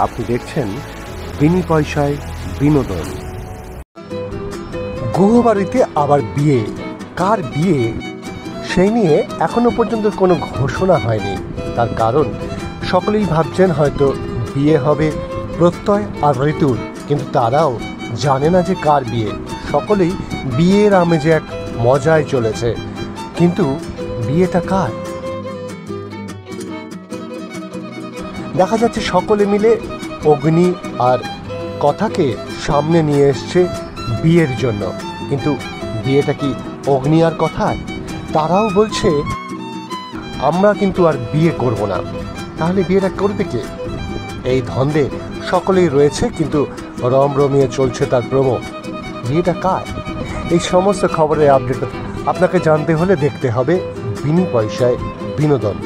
আপনি দেখছেন বিনি পয়সায় বিনোদন। গুহবাড়িতে আবার বিয়ে, কার বিয়ে সেই নিয়ে এখনো পর্যন্ত কোনো ঘোষণা হয়নি। তার কারণ সকলেই ভাবছেন হয়তো বিয়ে হবে প্রত্যয় আর ঋতুর, কিন্তু তারাও জানে না যে কার বিয়ে। সকলেই বিয়ের আমেজে এক মজায় চলেছে, কিন্তু বিয়েটা কার? দেখা যাচ্ছে সকলে মিলে অগ্নি আর কথাকে সামনে নিয়ে এসছে বিয়ের জন্য, কিন্তু বিয়েটা কি অগ্নি আর কথায়? তারাও বলছে আমরা কিন্তু আর বিয়ে করব না। তাহলে বিয়েটা করবে কে? এই দ্বন্দ্বে সকলেই রয়েছে, কিন্তু রমরমিয়ে চলছে তার প্রোমো। বিয়েটা কার? এই সমস্ত খবরের আপডেট আপনাকে জানতে হলে দেখতে হবে বিনি পয়সায় বিনোদন।